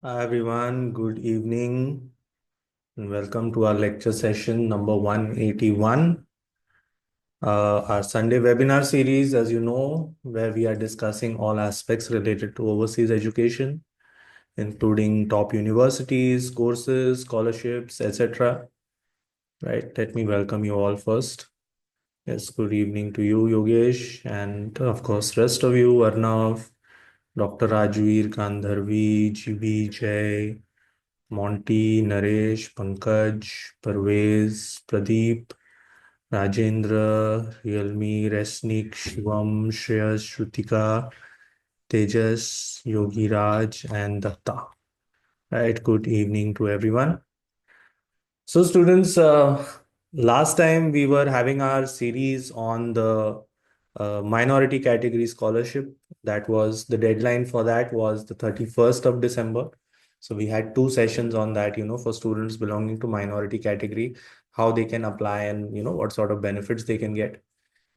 Hi everyone, good evening and welcome to our lecture session number 181. Our Sunday webinar series, as you know, where we are discussing all aspects related to overseas education, including top universities, courses, scholarships, etc. Right, let me welcome you all first. Yes, good evening to you, Yogesh, and of course, rest of you, Arnav, Dr. Rajveer, Gandharvi, GB, Jay, Monty, Naresh, Pankaj, Parvez, Pradeep, Rajendra, Realme, Resnik, Shivam, Shreyas, Shrutika, Tejas, Yogi Raj, and Datta. Right, good evening to everyone. So, students, last time we were having our series on the minority category scholarship. That was the deadline for that was the 31st of December. So we had two sessions on that, for students belonging to minority category, how they can apply and, what sort of benefits they can get.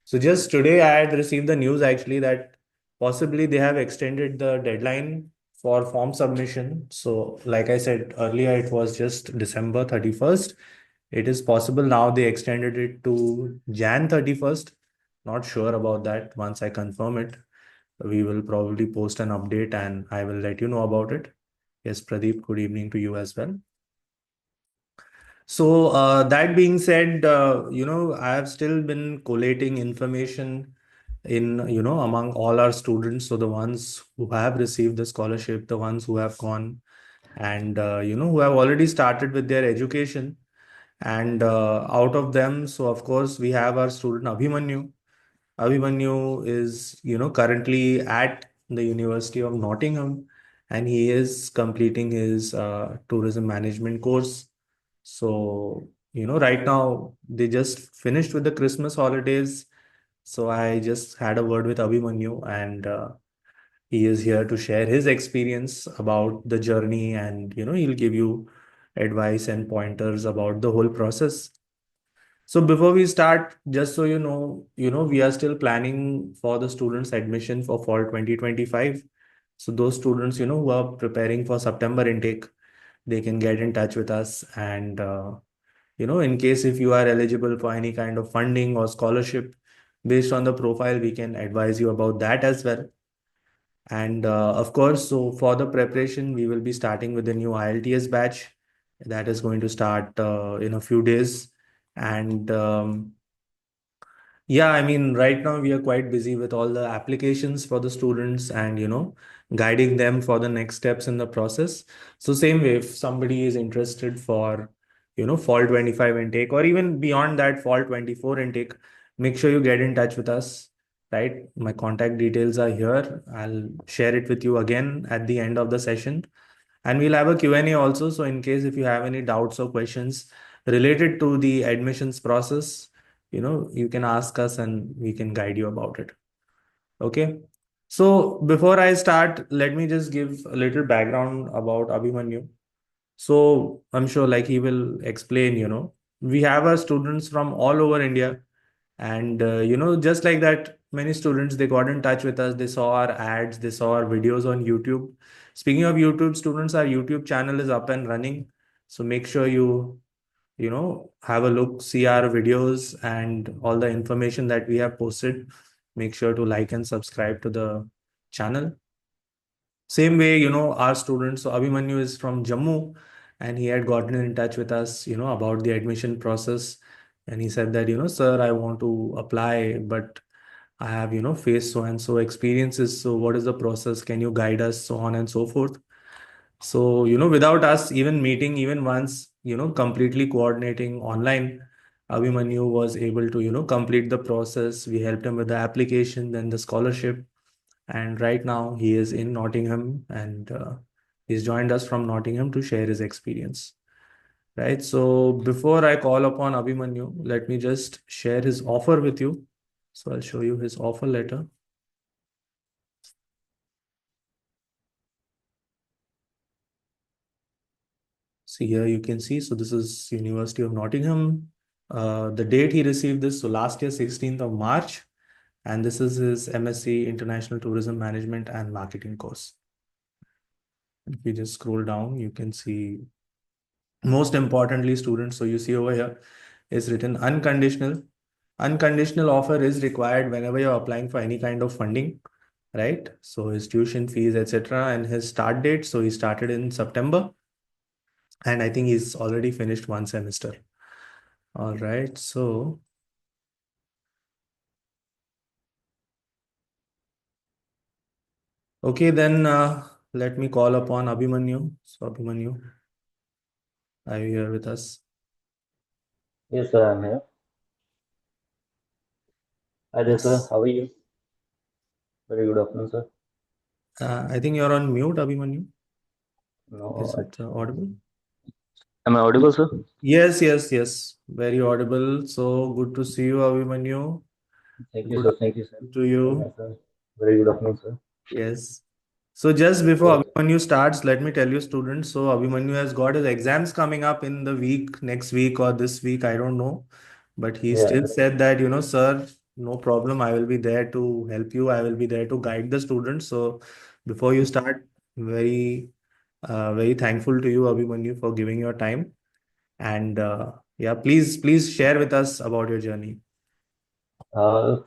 So just today I had received the news actually that possibly they have extended the deadline for form submission. So like I said earlier, it was just December 31st. It is possible now they extended it to Jan 31st. Not sure about that. Once I confirm it, we will probably post an update and I will let you know about it. Yes, Pradeep, good evening to you as well. So that being said, I have still been collating information in, among all our students. So the ones who have received the scholarship, the ones who have gone and, who have already started with their education. And out of them, so of course, we have our student Abhimanyu. Abhimanyu is, currently at the University of Nottingham and he is completing his tourism management course. So, right now they just finished with the Christmas holidays. So I just had a word with Abhimanyu and he is here to share his experience about the journey and, he'll give you advice and pointers about the whole process. So before we start, just so we are still planning for the students' admission for fall 2025. So those students, who are preparing for September intake, they can get in touch with us. And, in case if you are eligible for any kind of funding or scholarship based on the profile, we can advise you about that as well. And of course, so for the preparation, we will be starting with the new IELTS batch that is going to start in a few days. And yeah, I mean, right now we are quite busy with all the applications for the students and, guiding them for the next steps in the process. So same way, if somebody is interested for, fall 25 intake or even beyond that, fall 24 intake, make sure you get in touch with us, right? My contact details are here. I'll share it with you again at the end of the session. And we'll have a Q&A also. So in case if you have any doubts or questions related to the admissions process, you can ask us and we can guide you about it. Okay. So before I start, let me just give a little background about Abhimanyu. So I'm sure like he will explain, we have our students from all over India and, just like that, many students, they got in touch with us. They saw our ads, they saw our videos on YouTube. Speaking of YouTube, students, our YouTube channel is up and running. So make sure you have a look, see our videos and all the information that we have posted. Make sure to like and subscribe to the channel. Same way, our students, so Abhimanyu is from Jammu and he had gotten in touch with us, about the admission process. And he said that, sir, I want to apply, but I have, faced so and so experiences. So what is the process? Can you guide us? So on and so forth. So, without us even meeting even once, completely coordinating online, Abhimanyu was able to, complete the process. We helped him with the application, then the scholarship. And right now he is in Nottingham and he's joined us from Nottingham to share his experience. Right. So before I call upon Abhimanyu, let me just share his offer with you. So I'll show you his offer letter. See here you can see. So this is University of Nottingham. The date he received this, so last year, 16th of March. And this is his MSc International Tourism Management and Marketing course. If you just scroll down, you can see most importantly, students. So you see over here is written unconditional. Unconditional offer is required whenever you're applying for any kind of funding, right? So his tuition fees, etc., and his start date. So he started in September, and I think he's already finished one semester. All right. So okay, then let me call upon Abhimanyu. So Abhimanyu, are you here with us? Yes, sir, I'm here. Hi there, sir. Yes. How are you? Very good afternoon, sir. I think you're on mute, Abhimanyu. No, Is it actually. audible? Am I audible, sir? Yes, yes, yes. Very audible. So good to see you, Abhimanyu. Thank you, Good sir. Thank you, sir. afternoon to Very you. nice, sir. Very good afternoon, sir. Yes. So just before So, Abhimanyu starts, let me tell you, students. So Abhimanyu has got his exams coming up in the week, next week or this week, I don't know. But he yeah, still said that, sir, no problem. I will be there to help you. I will be there to guide the students. So before you start, very, very thankful to you, Abhimanyu, for giving your time. And yeah, please share with us about your journey.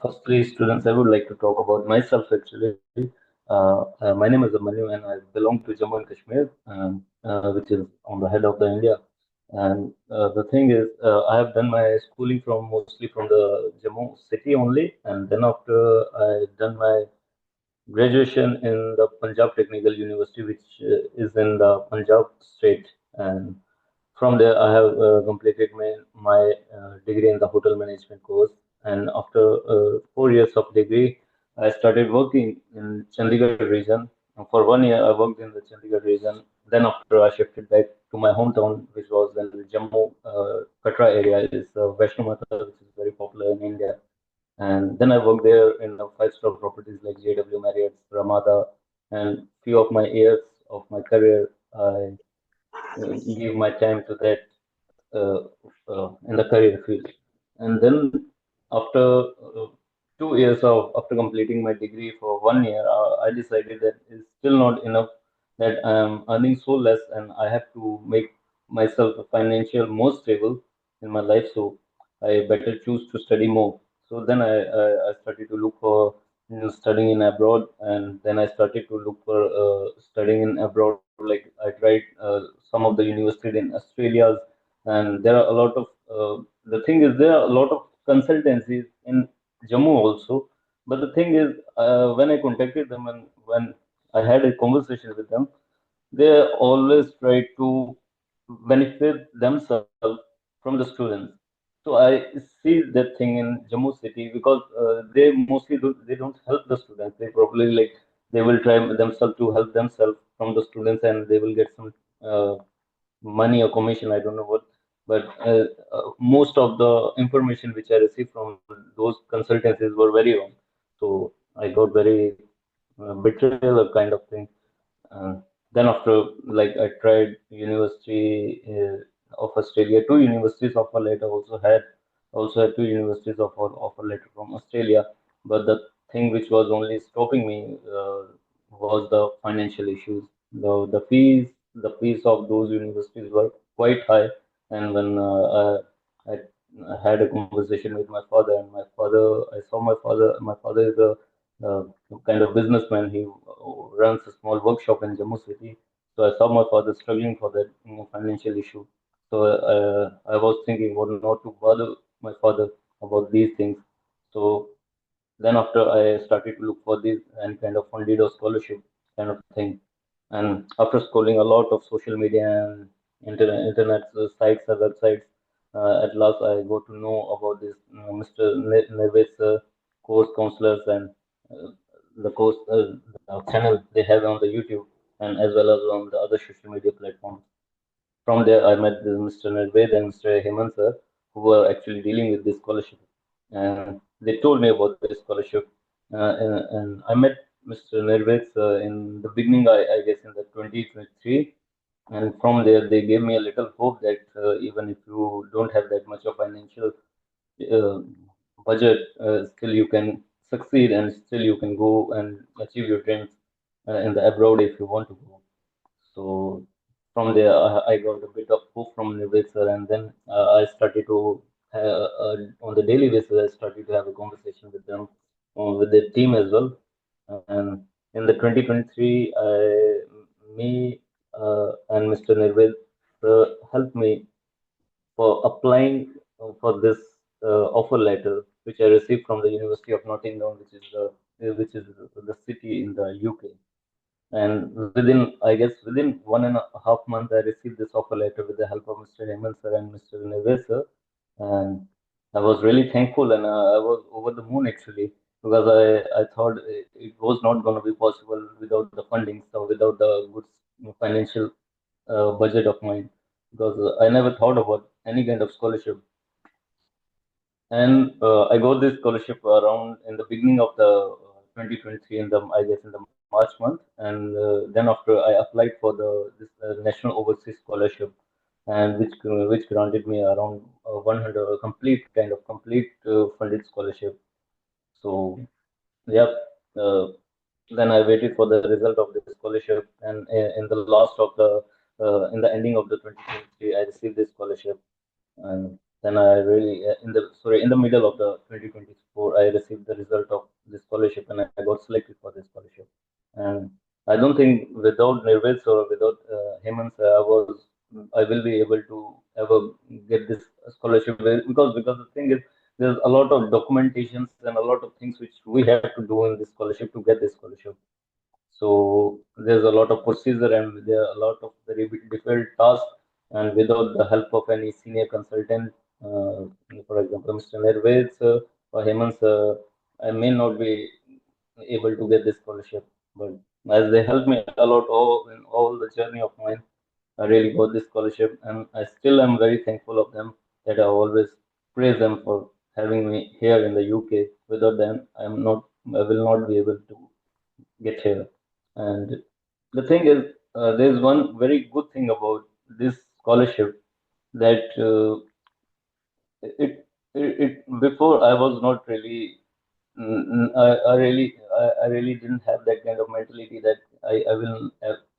firstly, students, I would like to talk about myself actually. My name is Abhimanyoo and I belong to Jammu and Kashmir, which is on the head of the India. And the thing is, I have done my schooling from mostly from the Jammu city only, and then after I done my graduation in the Punjab Technical University, which is in the Punjab state. And from there, I have completed my degree in the hotel management course. And after 4 years of degree, I started working in Chandigarh region. For 1 year, I worked in the Chandigarh region. Then after, I shifted back to my hometown, which was in the Jammu, Katra area. It's Vaishno Mata, which is very popular in India. And then I worked there in five-star properties like JW Marriott, Ramada, and few of my years of my career, I give my time to that uh, in the career field. And then after 2 years of after completing my degree for 1 year, I decided that it's still not enough, that I am earning so less and I have to make myself financial more stable in my life. So I better choose to study more. So then I started to look for studying in abroad, and then I started to look for studying in abroad. Like I tried some of the universities in Australia, and there are a lot of the thing is there are a lot of consultancies in Jammu also. But the thing is, when I contacted them and when I had a conversation with them, they always try to benefit themselves from the students. So I see that thing in Jammu city because they don't help the students. They probably like they will try themselves to help themselves from the students, and they will get some money or commission. I don't know what, but most of the information which I received from those consultancies were very wrong. So I got very betrayal kind of thing. uh, then after, like, I tried University of Australia, two universities offer letter also had two universities offer letter from Australia, but the thing which was only stopping me was the financial issues. The fees of those universities were quite high, and when I had a conversation with my father, and my father, I saw my father. My father is a uh, kind of businessman. He runs a small workshop in Jammu city. So I saw my father struggling for that financial issue. So I was thinking what not to bother my father about these things. So then after, I started to look for this and kind of funded or scholarship kind of thing. And after scrolling a lot of social media and internet sites and websites, at last I got to know about this Mr. Neves course counselors, and uh, the course the channel they have on the YouTube, and as well as on the other social media platforms. From there, I met Mr. Nirved and Mr. Hemant sir, who were actually dealing with this scholarship. And they told me about this scholarship. And I met Mr. Nirved in the beginning, I guess, in the 2023. And from there, they gave me a little hope that even if you don't have that much of financial uh, budget, still you can succeed and still you can go and achieve your dreams in the abroad if you want to go. So from there, I got a bit of hope from Nivek and then I started to on the daily basis, I started to have a conversation with them, with the team as well. And in the 2023, me and Mr. Nirved helped me for applying for this offer letter, which I received from the University of Nottingham, which is the city in the UK. And I guess, within 1.5 months, I received this offer letter with the help of Mr. Hemant sir and Mr. Neves sir. And I was really thankful and I was over the moon actually because I thought it was not going to be possible without the funding, so without the good financial budget of mine, because I never thought about any kind of scholarship. And I got this scholarship around in the beginning of the 2023, in the I guess in the March month, and then after I applied for the this National Overseas Scholarship, and which granted me around 100 complete funded scholarship. So yeah, uh, then I waited for the result of the scholarship, and in the last of the in the ending of the 2023, I received this scholarship. And then I really in the middle of the 2024, I received the result of this scholarship and I got selected for this scholarship. And I don't think without Nirvez or without Hemant, I will be able to ever get this scholarship, because the thing is, there's a lot of documentations and a lot of things which we have to do in this scholarship to get this scholarship. So there's a lot of procedure and there are a lot of very difficult tasks. And without the help of any senior consultant, for example, Mr. Nervez or Hemant, I may not be able to get this scholarship. But as they helped me a lot in all the journey of mine, I really got this scholarship, and I still am very thankful of them, that I always praise them for having me here in the UK. Without them, I will not be able to get here. And the thing is, there's one very good thing about this scholarship, that it, before I was not really, I really didn't have that kind of mentality that I will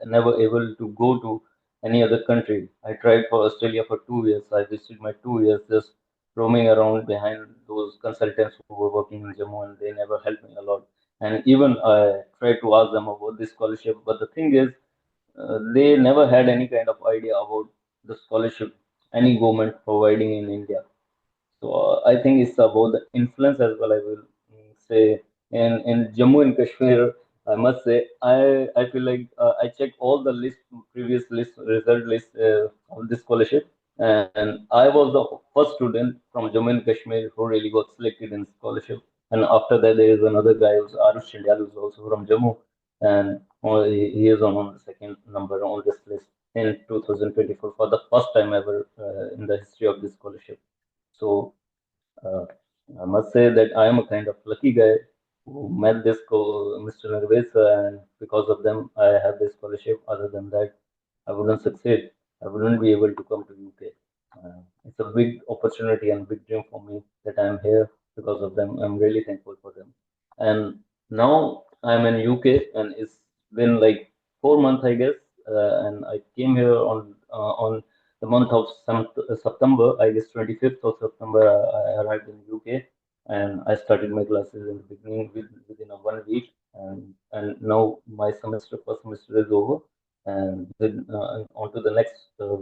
never able to go to any other country. I tried for Australia for 2 years. I visited my 2 years just roaming around behind those consultants who were working in Jammu, and they never helped me a lot. And even I tried to ask them about this scholarship, but the thing is, they never had any kind of idea about the scholarship any government providing in India. So I think it's about the influence as well. I will say in Jammu and Kashmir, I must say I feel like I checked all the previous result list of this scholarship, and I was the first student from Jammu and Kashmir who really got selected in scholarship. And after that, there is another guy who's Arush Chandal, who's also from Jammu, and he is on the second number on this list in 2024 for the first time ever in the history of this scholarship. So uh, I must say that I am a kind of lucky guy who met Mr. Narvez, and because of them, I have this scholarship. Other than that, I wouldn't succeed. I wouldn't be able to come to UK. It's a big opportunity and big dream for me that I'm here because of them. I'm really thankful for them. And now I'm in UK, and it's been like 4 months, I guess. And I came here on the month of September, I guess 25th of September, I arrived in UK, and I started my classes in the beginning within a 1 week, and now my first semester is over, and on to the next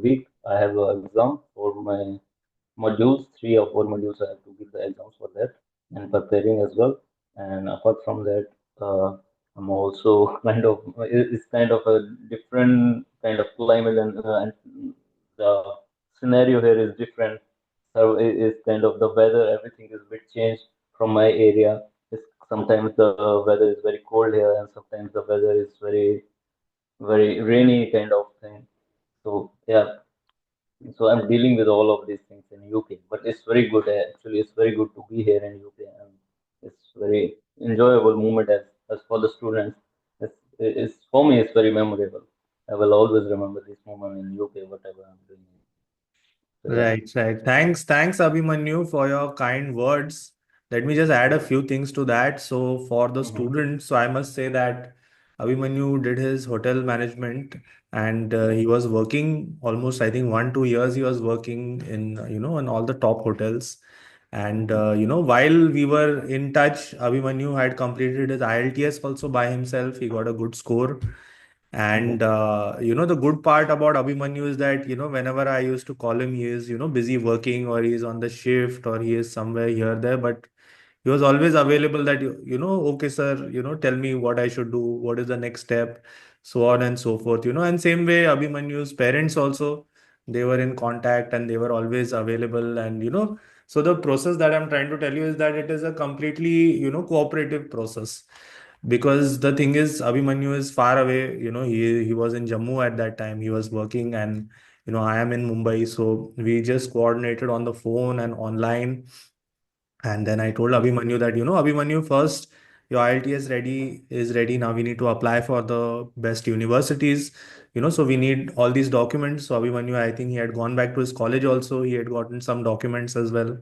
week, I have an exam for my modules, 3 or 4 modules. I have to give the exams for that and preparing as well. And apart from that, I'm also it's kind of a different kind of climate, and the scenario here is different. So it's kind of the weather, everything is a bit changed from my area. Sometimes the weather is very cold here, and sometimes the weather is very rainy kind of thing. So yeah, so I'm dealing with all of these things in UK, but it's very good. Actually, it's very good to be here in UK, and it's very enjoyable moment as for the students. It's for me. It's very memorable. I will always remember this moment in UK, whatever I'm doing. So yeah. Right, right. Thanks, Abhimanyu, for your kind words. Let me just add a few things to that. So, for the Mhm. students, so I must say that Abhimanyu did his hotel management, and he was working almost, I think, 1 2 years. He was working in in all the top hotels. And while we were in touch, Abhimanyu had completed his IELTS also by himself. He got a good score. And Mhm. the good part about Abhimanyu is that, whenever I used to call him, he is, busy working, or he is on the shift, or he is somewhere here, there. But he was always available that, okay, sir, tell me what I should do, what is the next step, so on and so forth, and same way, Abhimanyu's parents also, they were in contact and they were always available. And, so the process that I'm trying to tell you is that it is a completely, cooperative process. Because the thing is, Abhimanyu is far away, he was in Jammu at that time, he was working, and, I am in Mumbai. So we just coordinated on the phone and online. And then I told Abhimanyu that, Abhimanyu, first, your IELTS is ready. Now we need to apply for the best universities. So we need all these documents. So Abhimanyu, I think he had gone back to his college also. He had gotten some documents as well.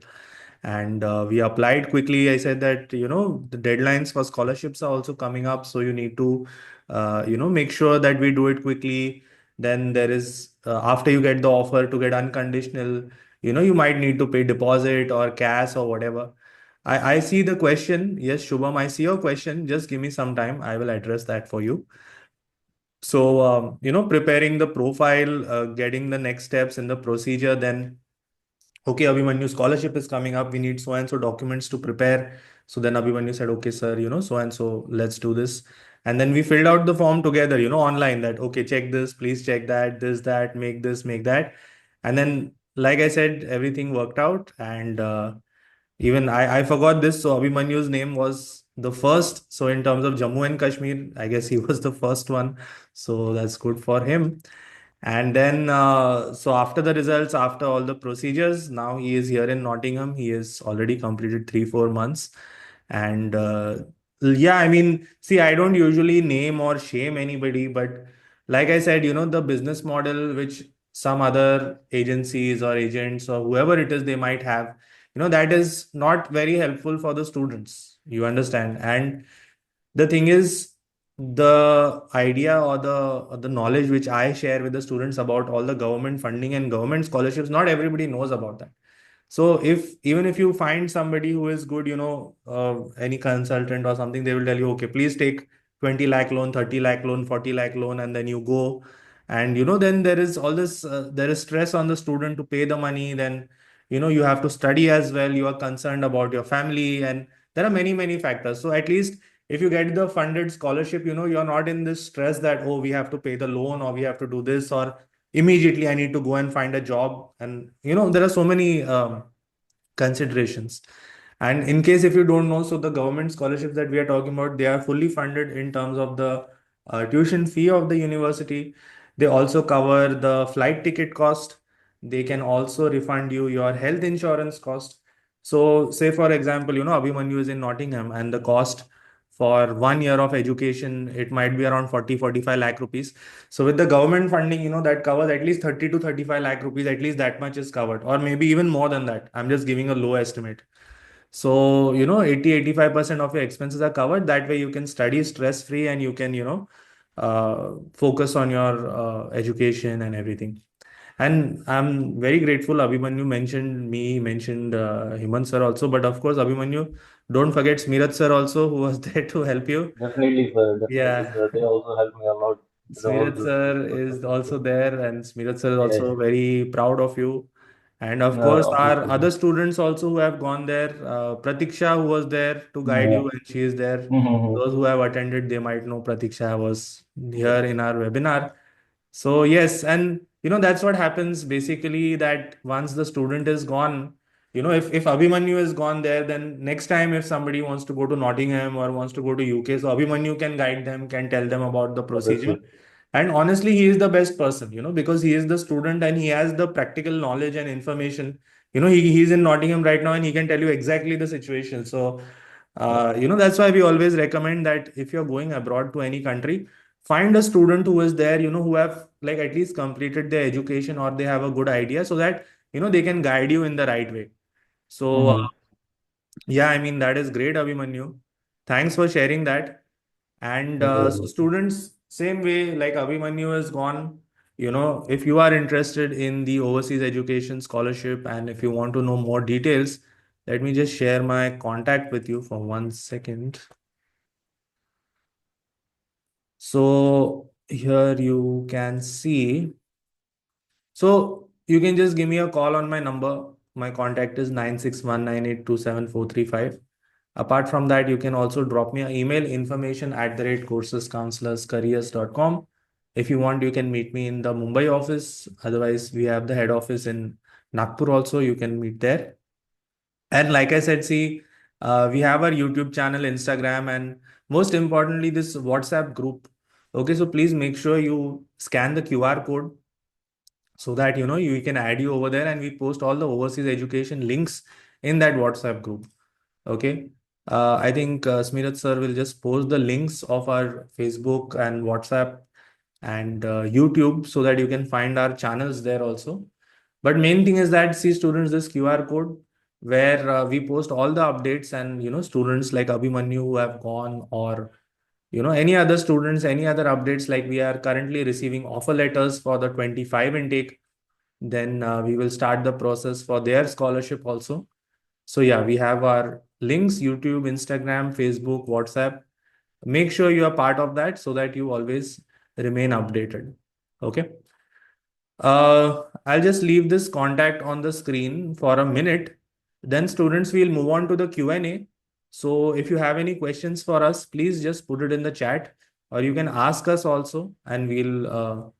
And we applied quickly. I said that, the deadlines for scholarships are also coming up. So you need to, make sure that we do it quickly. Then there is, after you get the offer, to get unconditional, you might need to pay deposit or cash or whatever. I see the question. Yes, Shubham, I see your question. Just give me some time. I will address that for you. So, preparing the profile, getting the next steps in the procedure, then, okay, Abhimanyu, scholarship is coming up. We need so and so documents to prepare. So then Abhimanyu said, okay, sir, so and so, let's do this. And then we filled out the form together, online, that, okay, check this, please check that, that, make this, make that. And then, like I said, everything worked out. And even I forgot this. So Abhimanyu's name was the first. So in terms of Jammu and Kashmir, I guess he was the first one. So that's good for him. And then, so after the results, after all the procedures, now he is here in Nottingham. He has already completed 3 4 months. And yeah, I mean, see, I don't usually name or shame anybody, but like I said, the business model which some other agencies or agents or whoever it is they might have, that is not very helpful for the students. You understand? And the thing is, the idea or the knowledge which I share with the students about all the government funding and government scholarships, not everybody knows about that. So if even if you find somebody who is good, any consultant or something, they will tell you, okay, please take 20 lakh loan, 30 lakh loan, 40 lakh loan, and then you go. And, then there is all this, there is stress on the student to pay the money. Then, you have to study as well. You are concerned about your family, and there are many, many factors. So at least if you get the funded scholarship, you're not in this stress that, oh, we have to pay the loan, or we have to do this, or immediately I need to go and find a job. And there are so many considerations. And in case if you don't know, so the government scholarships that we are talking about, they are fully funded in terms of the tuition fee of the university. They also cover the flight ticket cost. They can also refund you your health insurance cost. So say for example, Abhimanyu is in Nottingham, and the cost for 1 year of education, it might be around 40 45 lakh rupees. So with the government funding, that covers at least 30 to 35 lakh rupees, at least that much is covered, or maybe even more than that. I'm just giving a low estimate. So, 80 85% of your expenses are covered. That way you can study stress free, and you can, focus on your education and everything. And I'm very grateful. Abhimanyu mentioned me, mentioned Hemant sir also. But of course, Abhimanyu, don't forget Smirat sir also, who was there to help you. Definitely, sir. Definitely, Yeah. sir. They also helped me a lot with all Smirat this sir is process. also there, and Smirat sir is Yeah, also very proud of you. And of yeah, course, our obviously, sir. other students also who have gone there, Pratiksha, who was there to guide Yeah. you, and she is there. Mm-hmm. Those who have attended, they might know Pratiksha was Yes. here in our webinar. So yes, and that's what happens basically, that once the student is gone, if Abhimanyu is gone there, then next time if somebody wants to go to Nottingham or wants to go to UK, so Abhimanyu can guide them, can tell them about the procedure. Obviously. And honestly, he is the best person, because he is the student and he has the practical knowledge and information. He's in Nottingham right now, and he can tell you exactly the situation. So, Yeah. that's why we always recommend that if you're going abroad to any country, find a student who is there, who have like at least completed their education, or they have a good idea, so that, they can guide you in the right way. So, Mm-hmm. yeah, I mean, that is great, Abhimanyu. Thanks for sharing that. And Thank you very so much. students, same way like Abhimanyu has gone, if you are interested in the overseas education scholarship and if you want to know more details, let me just share my contact with you for 1 second. So here you can see. So you can just give me a call on my number. My contact is 9619827435. Apart from that, you can also drop me an email, information@coursescounselorscareers.com. If you want, you can meet me in the Mumbai office. Otherwise, we have the head office in Nagpur also. You can meet there. And like I said, see, we have our YouTube channel, Instagram, and most importantly, this WhatsApp group. Okay, so please make sure you scan the QR code so that you can add you over there, and we post all the overseas education links in that WhatsApp group. Okay. I think Smirat sir will just post the links of our Facebook and WhatsApp and YouTube so that you can find our channels there also. But main thing is that, see students, this QR code where we post all the updates, and students like Abhimanyu who have gone, or any other students, any other updates, like we are currently receiving offer letters for the 25 intake. Then we will start the process for their scholarship also. So yeah, we have our links: YouTube, Instagram, Facebook, WhatsApp. Make sure you are part of that so that you always remain updated. Okay. I'll just leave this contact on the screen for a minute. Then students will move on to the Q&A. So if you have any questions for us, please just put it in the chat, or you can ask us also, and we'll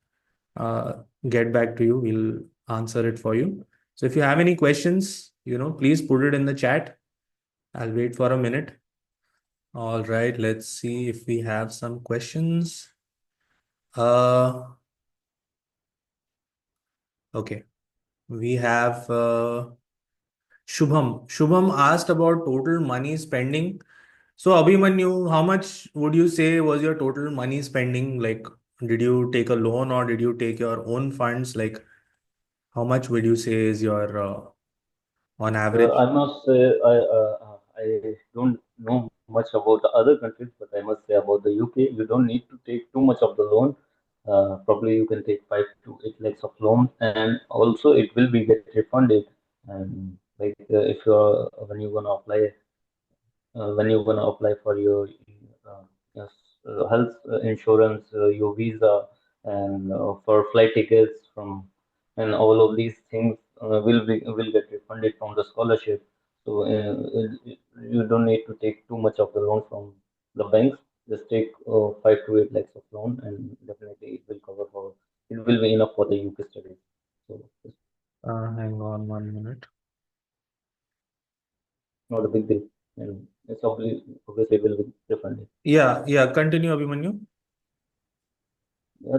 get back to you. We'll answer it for you. So if you have any questions, please put it in the chat. I'll wait for a minute. All right, let's see if we have some questions. Uh, okay, we have Shubham. Shubham asked about total money spending. So Abhimanyu, how much would you say was your total money spending? Like, did you take a loan or did you take your own funds? Like, how much would you say is your on average? I must say I don't know much about the other countries, but I must say about the UK, you don't need to take too much of the loan. Probably you can take 5 to 8 lakhs of loan, and also it will be get refunded. And like if you're when you're gonna apply when you're gonna apply for your uh, yes, health insurance, your visa, and for flight tickets from, and all of these things will get refunded from the scholarship. So you don't need to take too much of the loan from the banks. Just take 5 to 8 lakhs of loan, and definitely it will cover for. It will be enough for the UK studies. So it's Hang on 1 minute. not a big deal, and it's obviously will be refunded. Yeah, yeah. Continue, Abhimanyu. Yeah,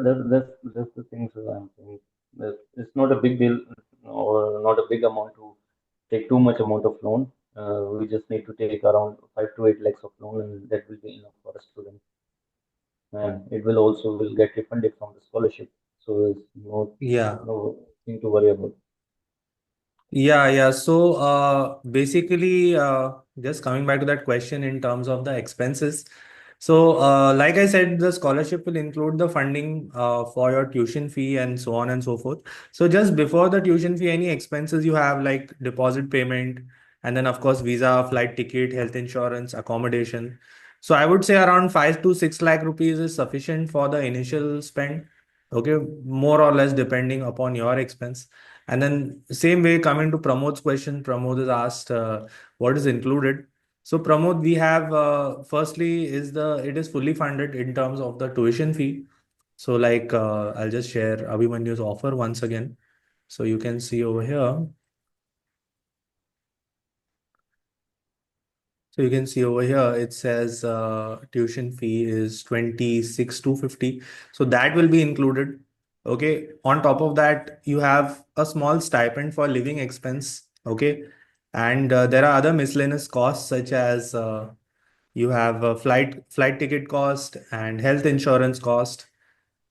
that's the thing. So I'm saying that it's not a big deal or not a big amount to take too much amount of loan. We just need to take around 5 to 8 lakhs of loan, and that will be enough for a student. And it will also will get refunded from the scholarship. So it's Yeah. no thing to worry about. Yeah, yeah. So basically, just coming back to that question in terms of the expenses. So, like I said, the scholarship will include the funding for your tuition fee and so on and so forth. So, just before the tuition fee, any expenses you have, like deposit payment, and then of course visa, flight ticket, health insurance, accommodation. So, I would say around 5 to 6 lakh rupees is sufficient for the initial spend. Okay, more or less depending upon your expense. And then same way, coming to Pramod's question, Pramod is asked what is included. So Pramod, we have firstly is the it is fully funded in terms of the tuition fee. So like I'll just share Abhimanyu's offer once again. So you can see over here. So you can see over here, it says tuition fee is 26,250. So that will be included. Okay. On top of that, you have a small stipend for living expense. Okay. And there are other miscellaneous costs such as you have a flight ticket cost and health insurance cost.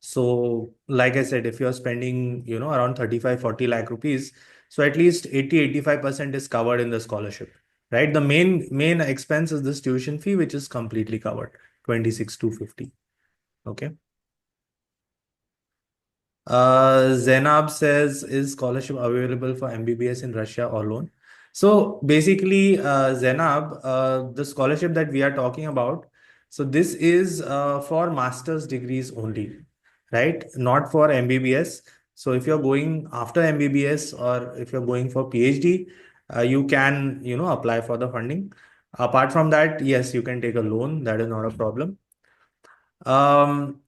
So, like I said, if you're spending, around 35, 40 lakh rupees, so at least 80, 85% is covered in the scholarship, right? The main expense is this tuition fee, which is completely covered. 26,250. Okay. Zainab says, is scholarship available for MBBS in Russia or loan? So basically, Zainab, the scholarship that we are talking about, so this is for master's degrees only, right? Not for MBBS. So if you're going after MBBS or if you're going for PhD, you can, apply for the funding. Apart from that, yes, you can take a loan. That is not a problem. Um,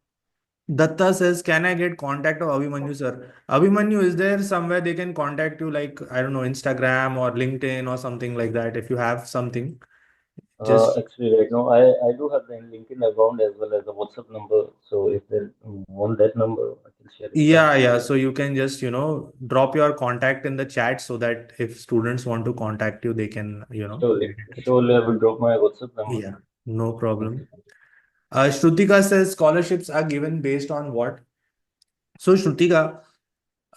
Datta says, can I get contact of Abhimanyu, sir? Abhimanyu, is there somewhere they can contact you, like, I don't know, Instagram or LinkedIn or something like that? If you have something, just, Actually, right now, I do have the LinkedIn account as well as a WhatsApp number. So if they want that number, I can share it back. yeah, yeah. So you can just, drop your contact in the chat so that if students want to contact you, they can, get Surely, in touch. surely I will drop my WhatsApp number. Yeah, no Okay. problem. Shrutika says scholarships are given based on what? So, Shrutika,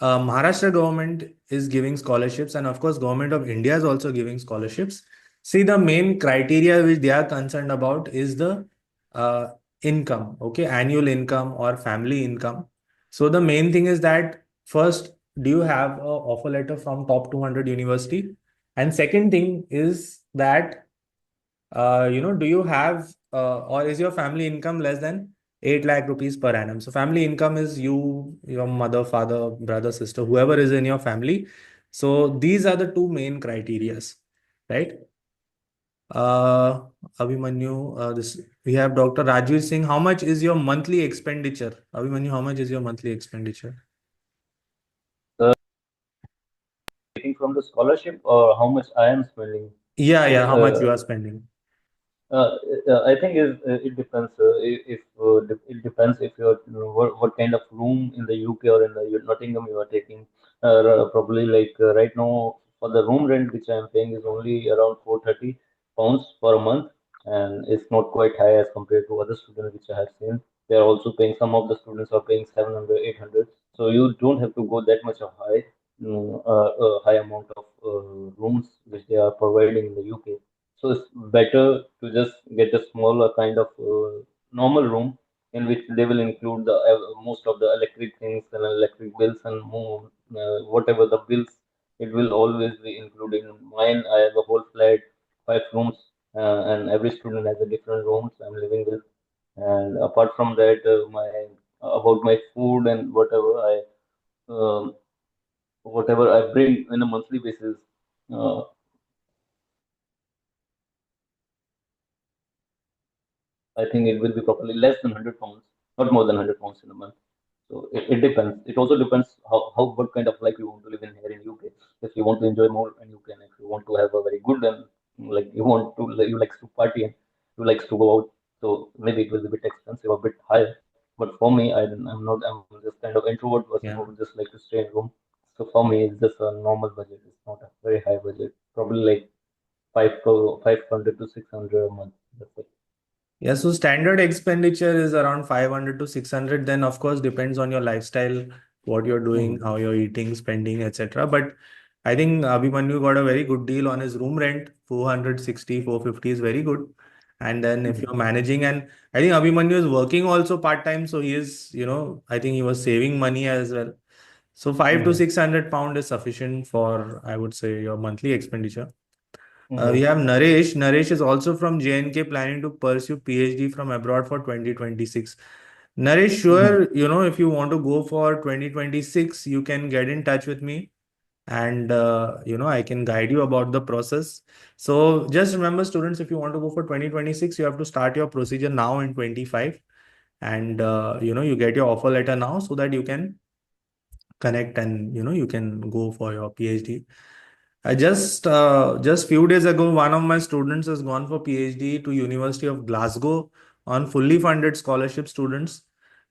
Maharashtra government is giving scholarships, and of course, government of India is also giving scholarships. See, the main criteria which they are concerned about is the uh, income, okay, annual income or family income. So the main thing is that first, do you have a offer letter from top 200 university? And second thing is that do you have or is your family income less than 8 lakh rupees per annum? So family income is you, your mother, father, brother, sister, whoever is in your family. So these are the two main criterias, right? Uh, Abhimanyu, this we have Dr. Rajveer Singh. How much is your monthly expenditure? Abhimanyu, how much is your monthly expenditure? Uh, Taking from the scholarship or how much I am spending. Yeah, So yeah, how much you are spending? Uh, I think it depends. It depends if you're what kind of room in the UK or in the Nottingham you are taking. Probably like right now for the room rent which I am paying is only around 430 pounds for a month, and it's not quite high as compared to other students which I have seen. They are also paying. Some of the students are paying 700, 800. So you don't have to go that much of high amount of rooms which they are providing in the UK. So it's better to just get a smaller kind of normal room in which they will include the most of the electric things and electric bills and more, whatever the bills. It will always be included. In mine, I have a whole flat, 5 rooms, and every student has a different rooms I'm living with. And apart from that, my about my food and um, whatever I bring on a monthly basis. Uh, I think it will be probably less than 100 pounds, not more than 100 pounds in a month. So it depends. It also depends how what kind of life you want to live in here in UK. If you want to enjoy more and you can, if you want to have a very good and like you want to you likes to party and you likes to go out, so maybe it will be a bit expensive, a bit higher. But for me, I'm not. I'm just kind of introvert person Yeah. who would just like to stay in room. So for me, it's just a normal budget. It's not a very high budget. Probably like 500 to 600 a month. That's it. Yeah, so standard expenditure is around 500 to 600. Then, of course, depends on your lifestyle, what you're doing, Mhm. how you're eating, spending, etc. But I think Abhimanyu got a very good deal on his room rent. 460, 450 is very good. And then if Mhm. you're managing, and I think Abhimanyu is working also part-time, so he is, I think he was saving money as well. So five to Mhm. 600 pound is sufficient for, I would say, your monthly expenditure. We Mhm. have Naresh. Naresh is also from JNK planning to pursue PhD from abroad for 2026. Naresh, Mhm. sure, if you want to go for 2026, you can get in touch with me and, I can guide you about the process. So just remember, students, if you want to go for 2026, you have to start your procedure now in 25 and, you get your offer letter now so that you can connect and, you can go for your PhD. I just few days ago, one of my students has gone for PhD to University of Glasgow on fully funded scholarship students,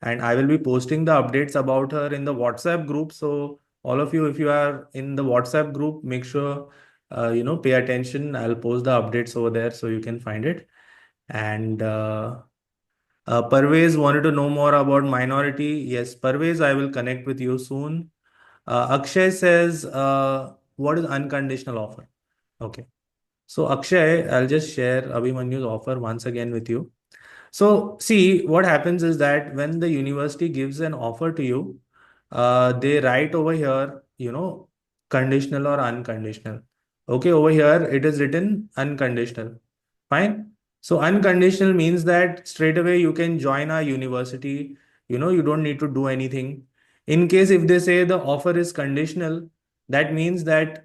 and I will be posting the updates about her in the WhatsApp group. So all of you, if you are in the WhatsApp group, make sure pay attention. I'll post the updates over there so you can find it. And Parvez wanted to know more about minority. Yes, Parvez, I will connect with you soon. Akshay says, what is unconditional offer? Okay. So Akshay, I'll just share Abhimanyu's offer once again with you. So, see, what happens is that when the university gives an offer to you, they write over here, conditional or unconditional. Okay, over here it is written unconditional. Fine. So, unconditional means that straight away you can join our university. You don't need to do anything. In case if they say the offer is conditional, that means that,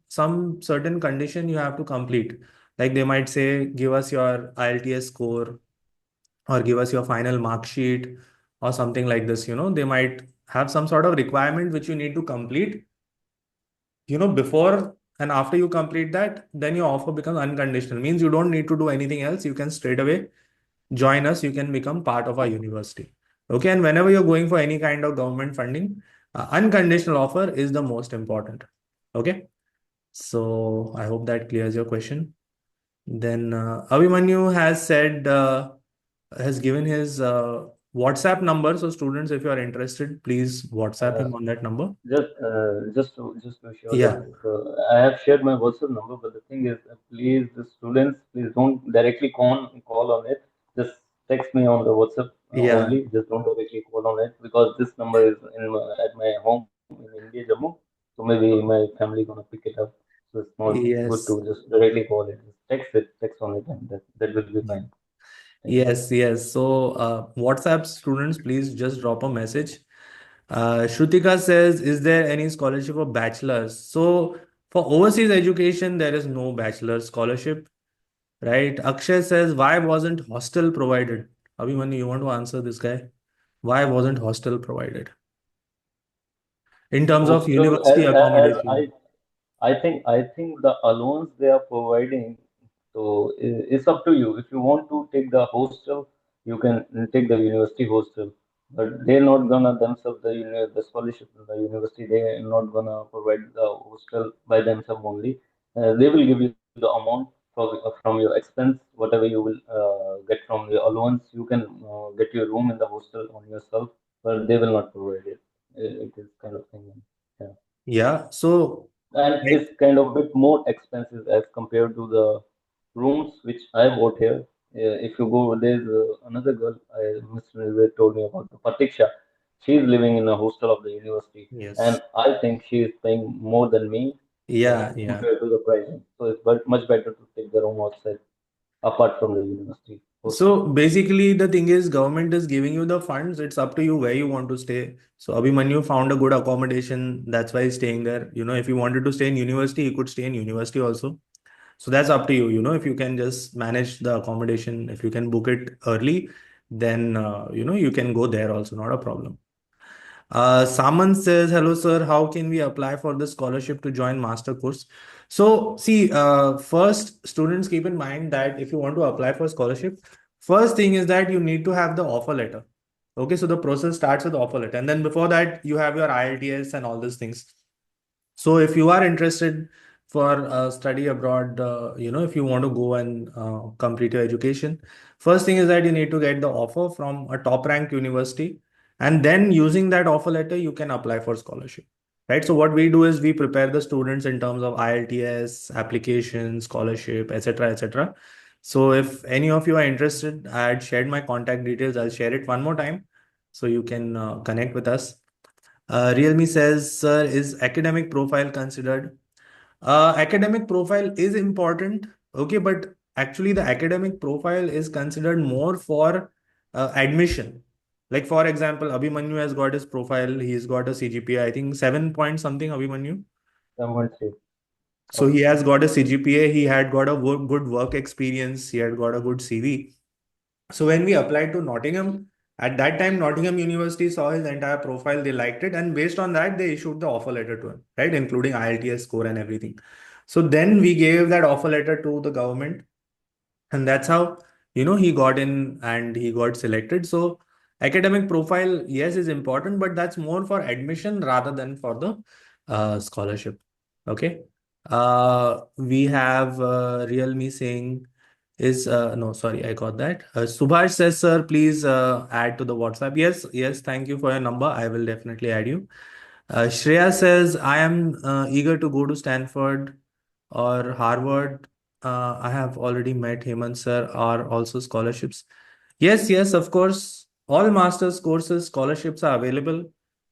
some certain condition you have to complete. Like they might say, give us your IELTS score or give us your final mark sheet or something like this. They might have some sort of requirement which you need to complete, before and after you complete that, then your offer becomes unconditional. Means you don't need to do anything else. You can straight away join us. You can become part of our university. Okay. And whenever you're going for any kind of government funding, unconditional offer is the most important. Okay. So I hope that clears your question. Then Abhimanyu has given his WhatsApp number. So students, if you are interested, please WhatsApp Uh, him on that number. just to show that Yeah, I have shared my WhatsApp number, but the thing is, please, the students, please don't directly call on it. Just text me on the WhatsApp yeah, only. Just don't directly call on it because this number is at my home in India, Jammu. So maybe my family gonna pick it up. So it's not good to yes, just directly call it. Just text on it, and that will be yeah. fine. Thank you. Yes, yes. So WhatsApp students, please just drop a message. Shrutika says, is there any scholarship for bachelors? So for overseas education, there is no bachelor scholarship, right? Akshay says, why wasn't hostel provided? Abhimanyu, you want to answer this guy? Why wasn't hostel provided in terms of Hostel, university as accommodation? I think the allowance they are providing. So it's up to you. If you want to take the hostel, you can take the university hostel. But they're not gonna themselves the scholarship in the university. They are not gonna provide the hostel by themselves only. They will give you the amount from your expense, whatever you will get from your allowance. You can get your room in the hostel on yourself, but they will not provide it. It is kind of thing. Yeah. Yeah. So, And like, it's kind of bit more expensive as compared to the rooms which I bought here. If you go, there's another girl Mr. Nizar told me about, the Patiksha. She's living in a hostel of the university, yes. and I think she is paying more than me Yeah, yeah. compared to the pricing. So it's much better to take the room outside, apart from the university hostel. So basically, the thing is, government is giving you the funds. It's up to you where you want to stay. So Abhimanyu found a good accommodation. That's why he's staying there. If you wanted to stay in university, you could stay in university also. So that's up to you. If you can just manage the accommodation, if you can book it early, then you can go there also. Not a problem. Saman says, hello, sir. How can we apply for the scholarship to join master course? So, see, first, students keep in mind that if you want to apply for scholarship, first thing is that you need to have the offer letter. Okay, so the process starts with offer letter, and then before that, you have your IELTS and all these things. So if you are interested for study abroad, if you want to go and complete your education, first thing is that you need to get the offer from a top ranked university, and then using that offer letter, you can apply for scholarship. Right. So what we do is we prepare the students in terms of IELTS, application, scholarship, etc., etc. So if any of you are interested, I had shared my contact details. I'll share it one more time so you can connect with us. Realme says, sir, is academic profile considered? Academic profile is important, okay, but actually the academic profile is considered more for admission. Like for example, Abhimanyu has got his profile, he's got a CGPA, I think 7 point something, Abhimanyu. Someone say, So he okay. has got a CGPA, he had got a good work experience, he had got a good CV. So when we applied to Nottingham, at that time, Nottingham University saw his entire profile, they liked it, and based on that, they issued the offer letter to him, right, including IELTS score and everything. So then we gave that offer letter to the government, and that's how he got in and he got selected. So academic profile, yes, is important, but that's more for admission rather than for the scholarship. Okay. We have Realme saying is no, sorry, I got that. Subhash says, sir, please add to the WhatsApp. Yes, yes, thank you for your number. I will definitely add you. Shreya says, I am eager to go to Stanford or Harvard. I have already met Hemant sir are also scholarships. Yes, yes, of course. All master's courses scholarships are available.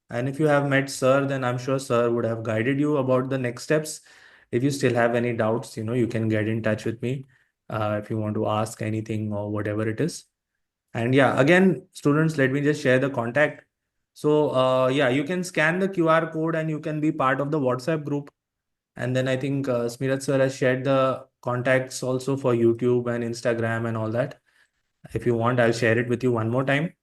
And if you have met sir, then I'm sure sir would have guided you about the next steps. If you still have any doubts, you can get in touch with me if you want to ask anything or whatever it is. And yeah, again, students, let me just share the contact. So yeah, you can scan the QR code and you can be part of the WhatsApp group. And then I think Smirat sir has shared the contacts also for YouTube and Instagram and all that. If you want, I'll share it with you one more time.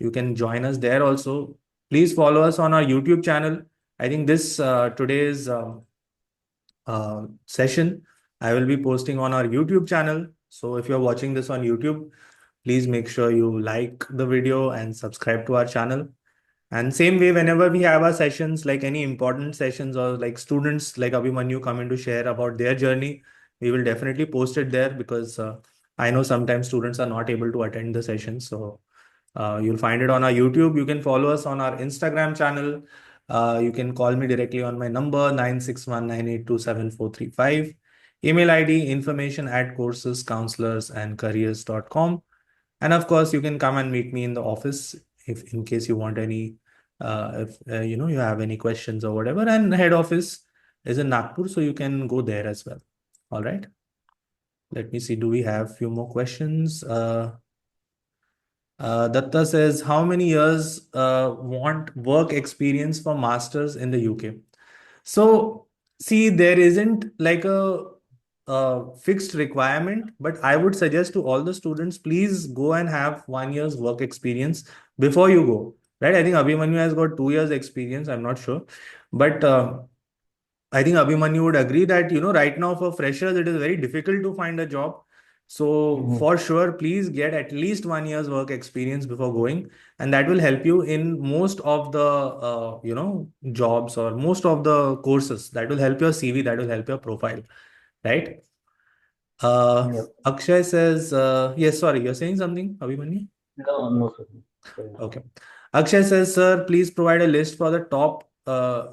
You can join us there also. Please follow us on our YouTube channel. I think this today's session I will be posting on our YouTube channel. So if you're watching this on YouTube, please make sure you like the video and subscribe to our channel. And same way, whenever we have our sessions, like any important sessions or like students like Abhimanyu come in to share about their journey, we will definitely post it there because I know sometimes students are not able to attend the session. So you'll find it on our YouTube. You can follow us on our Instagram channel. You can call me directly on my number 9619827435. Email ID information@coursescounselorsandcareers.com. And of course, you can come and meet me in the office if in case you want any, if you have any questions or whatever. And head office is in Nagpur, so you can go there as well. All right. Let me see. Do we have a few more questions? Datta says, how many years want work experience for masters in the UK? So, see, there isn't like a fixed requirement, but I would suggest to all the students, please go and have 1 year's work experience before you go. Right? I think Abhimanyu has got 2 years experience. I'm not sure, but I think Abhimanyu would agree that, right now for freshers, it is very difficult to find a job. So Mhm. for sure, please get at least 1 year's work experience before going. And that will help you in most of the, jobs or most of the courses. That will help your CV, that will help your profile, right? Yep. Akshay says, yes, sorry, you're saying something, Abhimanyu? No, no, sir. Sorry. Okay. Akshay says, sir, please provide a list for the top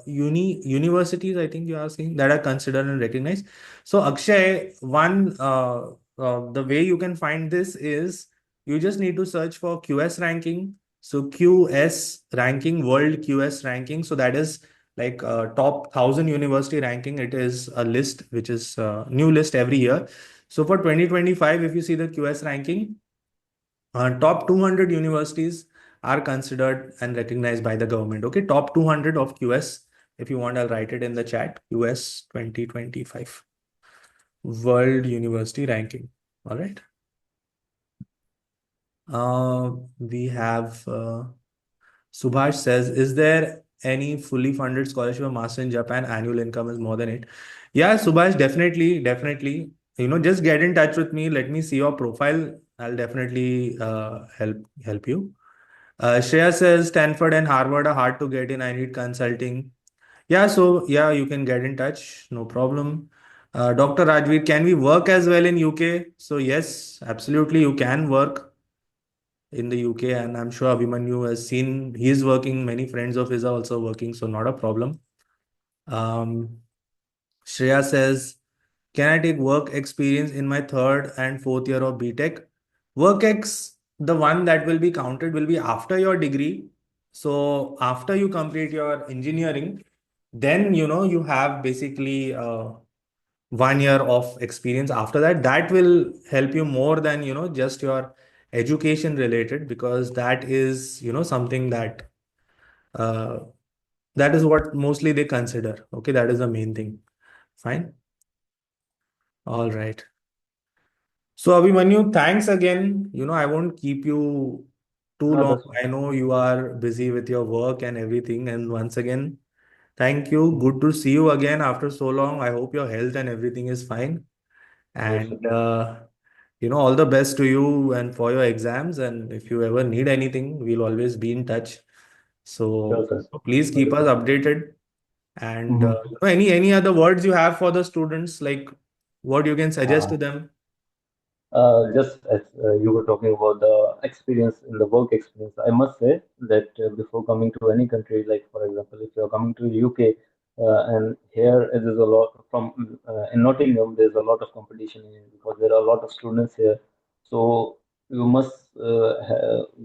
universities, I think you're asking, that are considered and recognized. So, Akshay, the way you can find this is you just need to search for QS ranking. So, QS ranking, world QS ranking. So, that is like top 1,000 university ranking. It is a list which is new list every year. So, for 2025, if you see the QS ranking, top 200 universities are considered and recognized by the government. Okay, top 200 of QS. If you want, I'll write it in the chat. US 2025 World University Ranking. All right. We have Subhash says, is there any fully funded scholarship or master in Japan? Annual income is more than it. Yeah, Subhash, definitely, definitely. Just get in touch with me. Let me see your profile. I'll definitely help you. Shreya says Stanford and Harvard are hard to get in. I need consulting. Yeah, so yeah, you can get in touch. No problem. Dr. Rajveer, can we work as well in UK? So yes, absolutely, you can work in the UK, and I'm sure Abhimanyu has seen he's working. Many friends of his are also working, so not a problem. Um, Shreya says, can I take work experience in my third and fourth year of BTech? WorkX, the one that will be counted will be after your degree. So after you complete your engineering, then you have basically 1 year of experience after that. That will help you more than just your education related, because that is something that uh, that is what mostly they consider. Okay, that is the main thing. Fine. All right. So, Abhimanyu, thanks again. I won't keep you too No, long. that's fine. I know you are busy with your work and everything. And once again, thank you. Mhm. Good to see you again after so long. I hope your health and everything is fine. Yes, sir. And, all the best to you and for your exams. And if you ever need anything, we'll always be in touch. Sure, So, sir. please keep us Okay. updated. And Mhm. any other words you have for the students, like what you can suggest to Uh, them? just as you were talking about the experience in the work experience, I must say that before coming to any country, like for example, if you're coming to UK, And here it is a lot from in Nottingham. There's a lot of competition in it because there are a lot of students here. So you must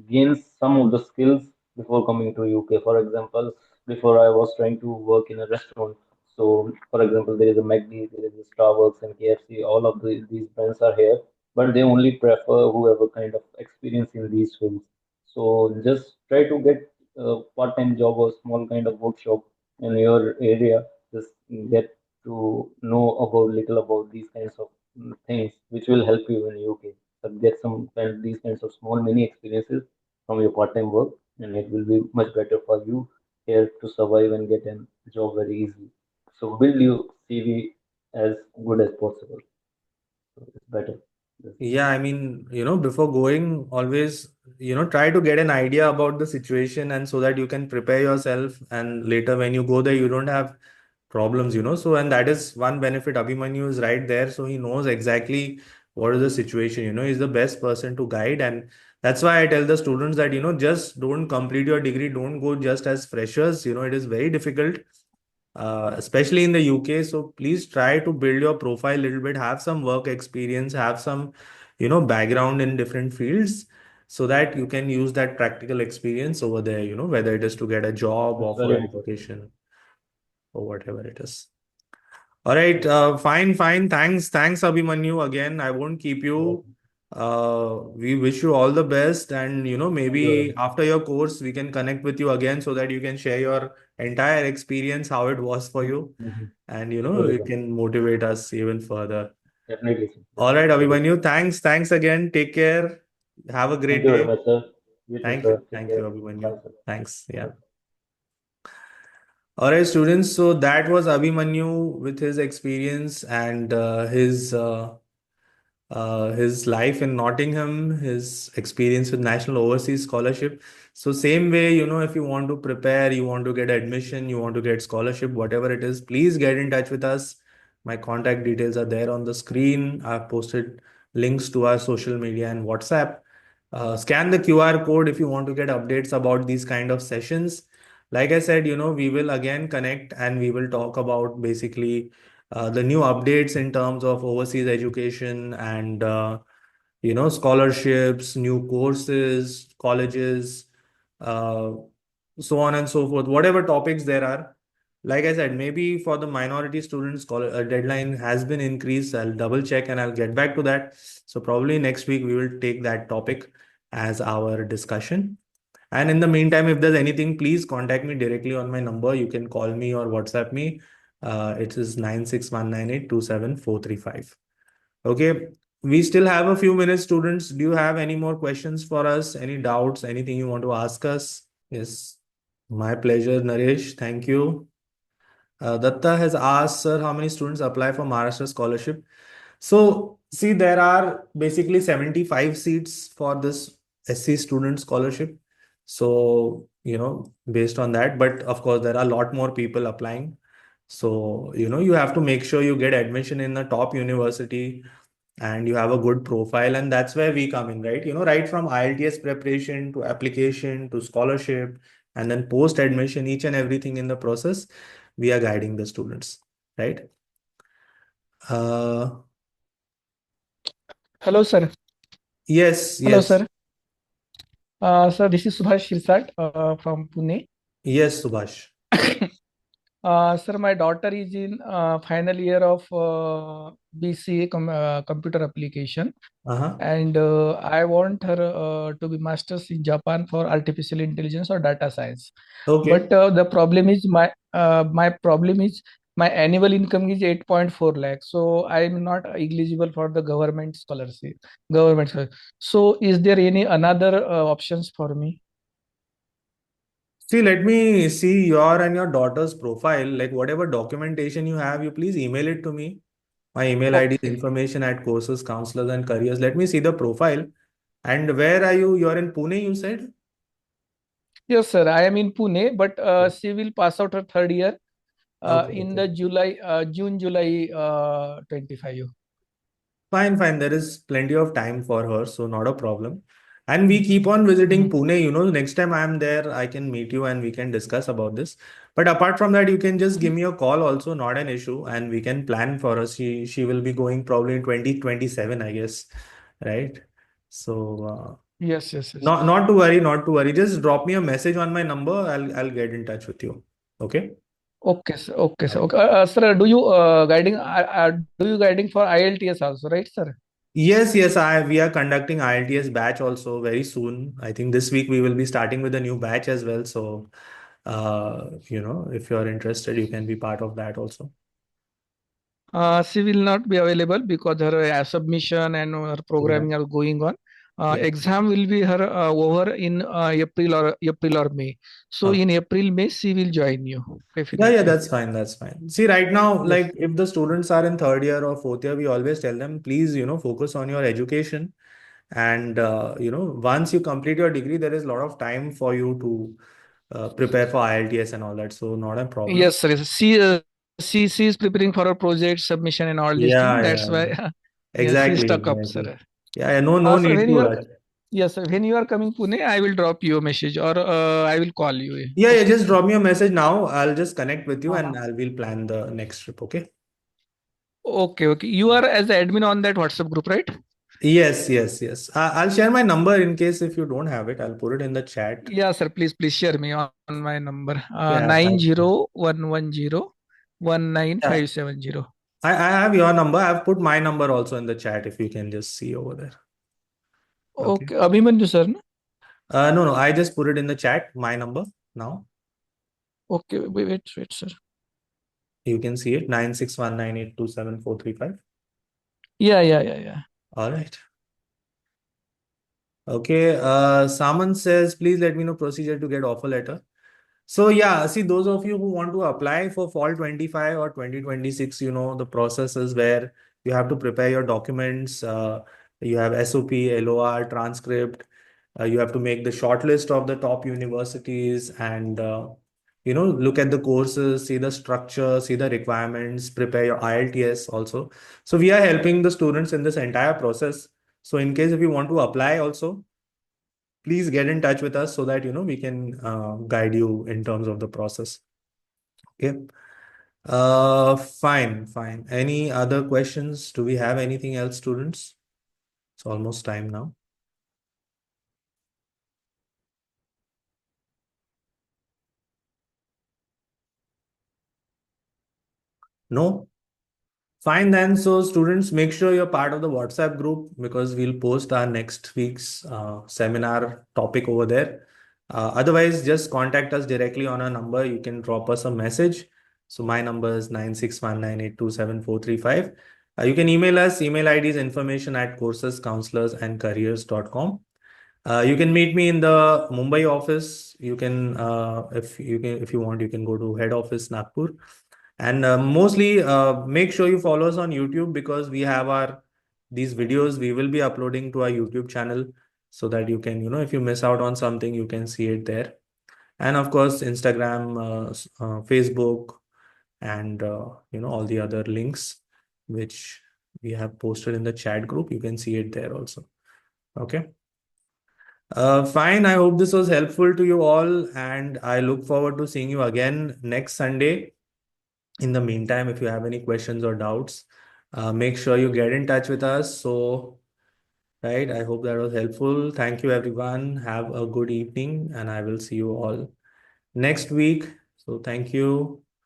gain some of the skills before coming to UK. For example, before I was trying to work in a restaurant. So, for example, there is a McD, there is a Starbucks and KFC. All of these brands are here, but they only prefer whoever kind of experience in these fields. So just try to get a part-time job or small kind of workshop in your area. Just get to know about little about these kinds of things, which will help you in UK. So get some kind these kinds of small mini experiences from your part-time work, and it will be much better for you here to survive and get a job very easily. So build your CV as good as possible. So it's better. Yes. Yeah, I mean, before going, always, try to get an idea about the situation and so that you can prepare yourself. And later, when you go there, you don't have problems. So, and that is one benefit. Abhimanyu is right there. So he knows exactly what is the situation. He's the best person to guide. And that's why I tell the students that, just don't complete your degree, don't go just as freshers. It is very difficult, especially in the UK. So please try to build your profile a little bit, have some work experience, have some, background in different fields so that you can use that practical experience over there, whether it is to get a job It's or very for important. education or whatever it is. All right, fine, fine. Thanks, Abhimanyu. Again, I won't keep you. Welcome. We wish you all the best, and Thank you very maybe much. after your course, we can connect with you again so that you can share your entire experience, how it was for you, Mhm. and Okay, it sir. can motivate us even further. Definitely, sir. All right, Definitely. Okay. Abhimanyu. Thanks again. Take care. Have a Thank great you very day. much, sir. You too, Thank sir. you. Take Thank you, care. Abhimanyu. Bye, sir. Thanks. Yeah. Bye. All right, students. So that was Abhimanyu with his experience and his life in Nottingham, his experience with National Overseas Scholarship. So same way, if you want to prepare, you want to get admission, you want to get scholarship, whatever it is, please get in touch with us. My contact details are there on the screen. I've posted links to our social media and WhatsApp. Scan the QR code if you want to get updates about these kind of sessions. Like I said, we will again connect and we will talk about basically the new updates in terms of overseas education and scholarships, new courses, colleges, uh, so on and so forth. Whatever topics there are, like I said, maybe for the minority students, deadline has been increased. I'll double check and I'll get back to that. So probably next week we will take that topic as our discussion. And in the meantime, if there's anything, please contact me directly on my number. You can call me or WhatsApp me. It is 961982745. Okay. We still have a few minutes, students. Do you have any more questions for us? Any doubts? Anything you want to ask us? Yes. My pleasure, Naresh. Thank you. Datta has asked, sir, how many students apply for Maharashtra scholarship? So, see, there are basically 75 seats for this SC student scholarship. So, based on that, but of course, there are a lot more people applying. So, you have to make sure you get admission in a top university and you have a good profile. And that's where we come in, right? Right from IELTS preparation to application to scholarship and then post admission, each and everything in the process, we are guiding the students, right? Uh, Hello, sir. yes, Hello, yes. sir. Sir, this is Subhash Shirsat from Pune. Yes, Subhash. Sir, my daughter is in final year of BCA computer application, Uh-huh. and I want her to be masters in Japan for artificial intelligence or data science. Okay. But the problem is my annual income is 8.4 lakh, so I am not eligible for the government scholarship. Government scholarship. So, is there any another options for me? See, let me see your and your daughter's profile. Like whatever documentation you have, you please email it to me. My email ID is Okay. information at courses, counselors, and careers. Let me see the profile. And where are you? You're in Pune, you said? Yes, sir. I am in Pune, but she will pass out her third year Okay, in okay. the June, July 25. Fine, fine. There is plenty of time for her, so not a problem. And we keep on visiting Mhm. Pune, next time I'm there, I can meet you and we can discuss about this. But apart from that, you can just give me a call also, not an issue, and we can plan for us. She will be going probably in 2027, I guess, right? So Yes, yes, yes. not to worry, not to worry. Just drop me a message on my number. I'll get in touch with you. Okay? Okay, sir. Okay, sir. Okay. Okay. Sir, do you do you guiding for IELTS also, right, sir? Yes, yes, we are conducting IELTS batch also very soon. I think this week we will be starting with a new batch as well. So, if you're interested, you can be part of that also. She will not be available because her submission and her Yeah, programming are going on. yeah. Exam will be her over in April or May. So Okay. in April May she will join you Yeah, yeah, definitely. that's fine. That's fine. See, right now, Yes. like if the students are in third year or fourth year, we always tell them, please, focus on your education. And, once you complete your degree, there is a lot of time for you to prepare for IELTS and all that. So, not a problem. Yes, sir. Yes. She is preparing for her project submission and all these things. Yeah, That's yeah. why yes, she Exactly, stuck up, exactly. sir. Yeah, yeah, no Sir, need when to you are rush. yes, sir, when you are coming Pune, I will drop you a message or I will call you. Yeah, yeah, Okay. just drop me a message now. I'll just connect with you Uh, and we'll plan the next trip. Okay. okay, okay. You are as the admin on that WhatsApp group, right? Yes, yes, yes. I'll share my number in case if you don't have it. I'll put it in the chat. Yeah, sir. Please share me on my number. Yeah, Nine zero one one zero one nine yeah. five seven zero. I have your number. I've put my number also in the chat if you can just see over there. Okay. Okay, Abhimanyu sir. No? No, no. I just put it in the chat, my number now. Okay, wait, sir. You can see it 9619827435. Yeah. All right. Okay. Saman says, please let me know procedure to get offer letter. So yeah, see those of you who want to apply for fall 25 or 2026, the process is where you have to prepare your documents. You have SOP, LOR, transcript. You have to make the short list of the top universities and look at the courses, see the structure, see the requirements, prepare your IELTS also. So we are helping the students in this entire process. So in case if you want to apply also, please get in touch with us so that we can guide you in terms of the process. Okay. Fine. Any other questions? Do we have anything else, students? It's almost time now. No. Fine then. So students, make sure you're part of the WhatsApp group because we'll post our next week's seminar topic over there. Otherwise, just contact us directly on our number. You can drop us a message. So my number is 9619827435. You can email us. Email ID is information@coursescounselorsandcareers.com. You can meet me in the Mumbai office. You can, if you want, you can go to head office Nagpur. And mostly, make sure you follow us on YouTube because we have these videos we will be uploading to our YouTube channel so that you can, if you miss out on something, you can see it there. And of course, Instagram, Facebook, and all the other links which we have posted in the chat group. You can see it there also. Okay. Fine. I hope this was helpful to you all, and I look forward to seeing you again next Sunday. In the meantime, if you have any questions or doubts, make sure you get in touch with us. So, right, I hope that was helpful. Thank you, everyone. Have a good evening, and I will see you all next week. So, thank you.